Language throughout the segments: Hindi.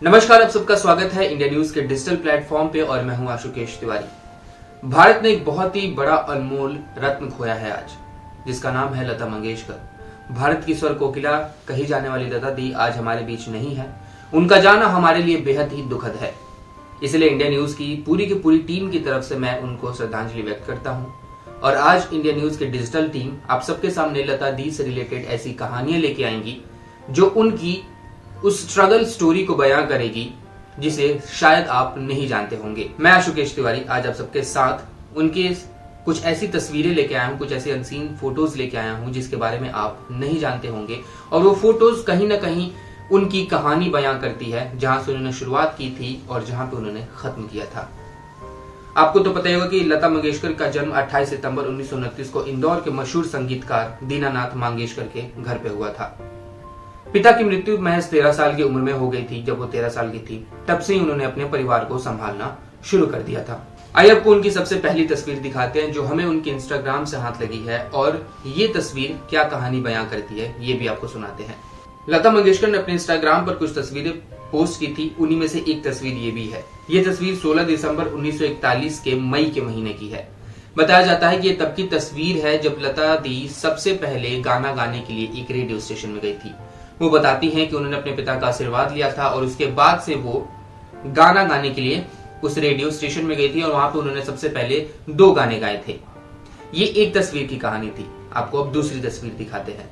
नमस्कार, आप सबका स्वागत है इंडिया न्यूज के डिजिटल प्लेटफॉर्म पे और मैं हूं आशुकेश तिवारी। भारत ने एक बहुत ही बड़ा अनमोल रत्न खोया है आज, जिसका नाम है लता मंगेशकर। भारत की स्वर कोकिला कही जाने वाली लता दी आज हमारे बीच नहीं है। उनका जाना हमारे लिए बेहद ही दुखद है। इसलिए इंडिया न्यूज की पूरी टीम की तरफ से मैं उनको श्रद्धांजलि व्यक्त करता हूँ। और आज इंडिया न्यूज की डिजिटल टीम आप सबके सामने लता दी से रिलेटेड ऐसी कहानियां लेके आएंगी जो उनकी उस स्ट्रगल स्टोरी को बयां करेगी जिसे शायद आप नहीं जानते होंगे। मैं आशुकेश तिवारी आज आप सबके साथ उनके कुछ ऐसी तस्वीरें लेके आया हूं, कुछ ऐसी अनसीन फोटोज लेके आया हूं जिसके बारे में आप नहीं जानते होंगे। और वो फोटोज कहीं ना कहीं उनकी कहानी बयां करती है, जहां से उन्होंने शुरुआत की थी और जहां पे उन्होंने खत्म किया था। आपको तो पता ही होगा कि लता मंगेशकर का जन्म 28 सितंबर 1929 को इंदौर के मशहूर संगीतकार दीनानाथ मंगेशकर के घर पे हुआ था। पिता की मृत्यु महज 13 साल की उम्र में हो गई थी। जब वो 13 साल की थी तब से ही उन्होंने अपने परिवार को संभालना शुरू कर दिया था। आइए आपको उनकी सबसे पहली तस्वीर दिखाते हैं जो हमें उनके इंस्टाग्राम से हाथ लगी है, और ये तस्वीर क्या कहानी बयां करती है ये भी आपको सुनाते हैं। लता मंगेशकर ने अपने इंस्टाग्राम पर कुछ तस्वीरें पोस्ट की थी, उन्हीं में से एक तस्वीर ये भी है। ये तस्वीर 16 दिसंबर 1941 के मई के महीने की है। बताया जाता है कि ये तब की तस्वीर है जब लता दी सबसे पहले गाना गाने के लिए एक रेडियो स्टेशन में गई थी। वो बताती हैं कि उन्होंने अपने पिता का आशीर्वाद लिया था और उसके बाद से वो गाना गाने के लिए उस रेडियो स्टेशन में गई थी और वहां पे उन्होंने सबसे पहले 2 गाने गाए थे। ये एक तस्वीर की कहानी थी। आपको अब दूसरी तस्वीर दिखाते हैं।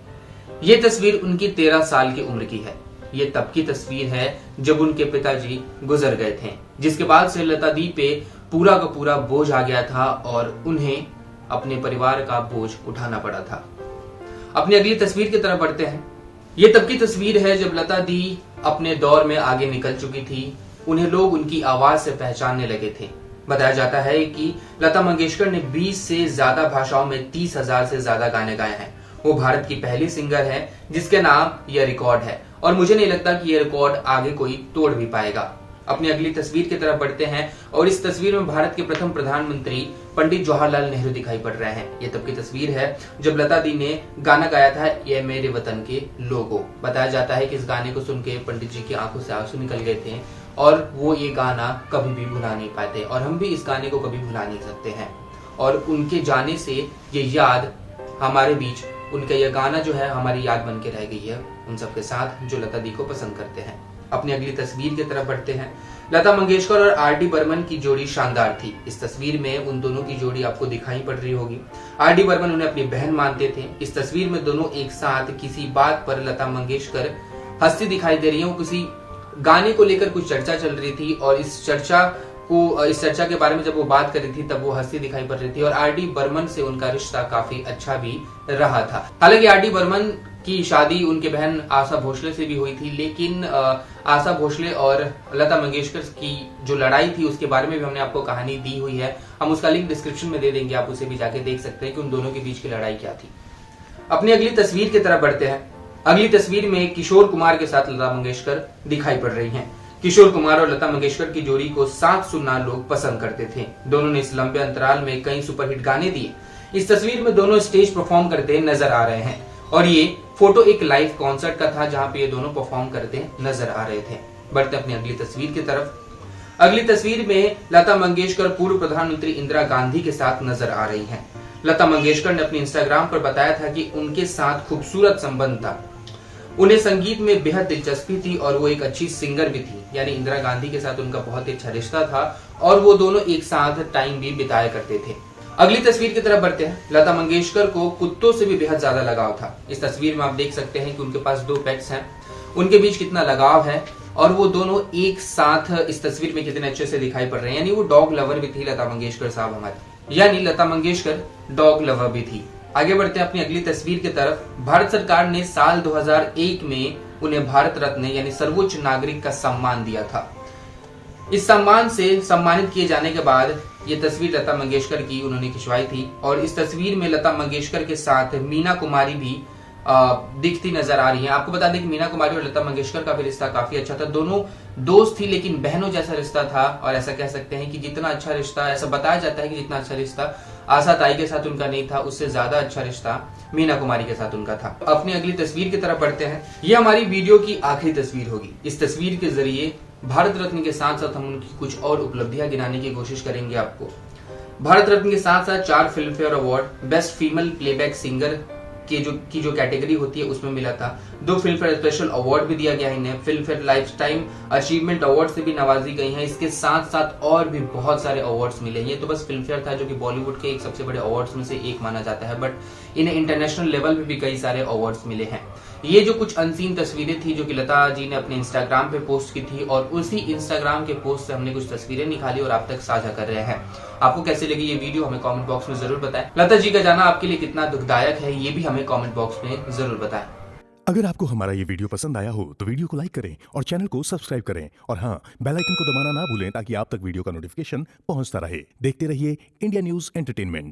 ये तस्वीर उनकी 13 साल की उम्र की है। ये तब की तस्वीर है जब उनके पिताजी गुजर गए थे, जिसके बाद से लता दी पे पूरा का पूरा बोझ आ गया था और उन्हें अपने परिवार का बोझ उठाना पड़ा था। अपनी अगली तस्वीर की तरफ बढ़ते हैं। ये तब की तस्वीर है जब लता दी अपने दौर में आगे निकल चुकी थी। उन्हें लोग उनकी आवाज से पहचानने लगे थे। बताया जाता है कि लता मंगेशकर ने 20 से ज्यादा भाषाओं में 30,000 से ज्यादा गाने गाए हैं। वो भारत की पहली सिंगर है जिसके नाम यह रिकॉर्ड है और मुझे नहीं लगता कि यह रिकॉर्ड आगे कोई तोड़ भी पाएगा। अपनी अगली तस्वीर की तरफ बढ़ते हैं और इस तस्वीर में भारत के प्रथम प्रधानमंत्री पंडित जवाहरलाल नेहरू दिखाई पड़ रहे हैं। ये तब की तस्वीर है जब लता दी ने गाना गाया था ये मेरे वतन के लोगों। बताया जाता है कि इस गाने को सुन के पंडित जी की आंखों से आंसू निकल गए थे और वो ये गाना कभी भी भुला नहीं पाते और हम भी इस गाने को कभी भुला नहीं सकते हैं। और उनके जाने से ये याद हमारे बीच, उनका यह गाना जो है हमारी याद बन के रह गई है उन सबके साथ जो लता दी को पसंद करते हैं। अपनी अगली तस्वीर की तरफ बढ़ते हैं। लता मंगेशकर और आर.डी. बर्मन की जोड़ी शानदार थी। इस तस्वीर में उन दोनों की जोड़ी आपको दिखाई पड़ रही होगी। आर.डी. बर्मन उन्हें अपनी बहन मानते थे। इस तस्वीर में दोनों एक साथ किसी बात पर लता मंगेशकर हंसती दिखाई दे रही है। किसी गाने को लेकर कुछ चर्चा चल रही थी और इस चर्चा के बारे में जब वो बात कर रही थी तब वो हंसती दिखाई पड़ रही थी और आर.डी. बर्मन से उनका रिश्ता काफी अच्छा भी रहा था। हालांकि आर.डी. बर्मन की शादी उनके बहन आशा भोसले से भी हुई थी, लेकिन आशा भोसले और लता मंगेशकर की जो लड़ाई थी उसके बारे में भी हमने आपको कहानी दी हुई है। हम उसका लिंक डिस्क्रिप्शन में दे देंगे, आप उसे भी जाके देख सकते हैं कि उन दोनों के बीच की लड़ाई क्या थी। अपनी अगली तस्वीर की तरफ बढ़ते हैं। अगली तस्वीर में किशोर कुमार के साथ लता मंगेशकर दिखाई पड़ रही हैं। किशोर कुमार और लता मंगेशकर की जोड़ी को साथ सुनना लोग पसंद करते थे। दोनों ने इस लंबे अंतराल में कई सुपरहिट गाने दिए। इस तस्वीर में दोनों स्टेज परफॉर्म करते नजर आ रहे हैं और ये फोटो एक लाइव कॉन्सर्ट का था जहां पे ये दोनों परफॉर्म करते नजर आ रहे थे। बढ़ते अपनी अगली तस्वीर की तरफ। अगली तस्वीर में लता मंगेशकर पूर्व प्रधानमंत्री इंदिरा गांधी के साथ नजर आ रही हैं। लता मंगेशकर ने अपने इंस्टाग्राम पर बताया था कि उनके साथ खूबसूरत संबंध था। उन्हें संगीत में बेहद दिलचस्पी थी और वो एक अच्छी सिंगर भी थी। यानी इंदिरा गांधी के साथ उनका बहुत ही अच्छा रिश्ता था और वो दोनों एक साथ टाइम भी बिताया करते थे। अगली तस्वीर की तरफ बढ़ते हैं। लता मंगेशकर को कुत्तों से भी बेहद ज्यादा लगाव था। इस तस्वीर में आप देख सकते हैं कि उनके पास 2 पेट्स हैं, उनके बीच कितना लगाव है और वो दोनों एक साथ इस तस्वीर में कितने अच्छे से दिखाई पड़ रहे हैं। यानी वो डॉग लवर भी थी लता मंगेशकर साहब हमारी, यानी लता मंगेशकर डॉग लवर भी थी। आगे बढ़ते हैं अपनी अगली तस्वीर की तरफ। भारत सरकार ने साल 2001 में उन्हें भारत रत्न यानी सर्वोच्च नागरिक का सम्मान दिया था। इस सम्मान से सम्मानित किए जाने के बाद ये तस्वीर लता मंगेशकर की उन्होंने खिंचवाई थी और इस तस्वीर में लता मंगेशकर के साथ मीना कुमारी भी दिखती नजर आ रही है। आपको बता दें कि मीना कुमारी और लता मंगेशकर का भी रिश्ता काफी अच्छा था। दोनों दोस्त थी लेकिन बहनों जैसा रिश्ता था और ऐसा कह सकते हैं कि जितना अच्छा रिश्ता, ऐसा बताया जाता है कि जितना अच्छा रिश्ता आशा ताई के साथ उनका नहीं था, उससे ज्यादा अच्छा रिश्ता मीना कुमारी के साथ उनका था। अपनी अगली तस्वीर की तरफ बढ़ते हैं। ये हमारी वीडियो की आखिरी तस्वीर होगी। इस तस्वीर के जरिए भारत रत्न के साथ साथ हम उनकी कुछ और उपलब्धियां गिनाने की कोशिश करेंगे आपको। भारत रत्न के साथ साथ 4 film fair award best female playback singer की जो कैटेगरी होती है उसमें मिला था। 2 फिल्म फेयर स्पेशल अवार्ड भी दिया गया है इन्हें। Film fair life time achievement award से भी नवाजी गई हैं। इसके साथ साथ और भी बहुत सारे अवार्ड्स मिले। ये तो बस फिल्म फेयर था जो कि बॉलीवुड के एक सबसे बड़े अवार्ड्स में से एक माना जाता है, बट इन्हें इंटरनेशनल लेवल पे भी कई सारे अवार्ड्स मिले हैं। ये जो कुछ अनसीन तस्वीरें थी जो कि लता जी ने अपने इंस्टाग्राम पे पोस्ट की थी, और उसी इंस्टाग्राम के पोस्ट से हमने कुछ तस्वीरें निकाली और आप तक साझा कर रहे हैं। आपको कैसे लगी ये वीडियो हमें कमेंट बॉक्स में जरूर बताएं। लता जी का जाना आपके लिए कितना दुखदायक है ये भी हमें कमेंट बॉक्स में जरूर बताएं। अगर आपको हमारा ये वीडियो पसंद आया हो तो वीडियो को लाइक करें और चैनल को सब्सक्राइब करें, और हाँ, बेल आइकन को दबाना ना भूलें ताकि आप तक वीडियो का नोटिफिकेशन पहुंचता रहे। देखते रहिए इंडिया न्यूज एंटरटेनमेंट।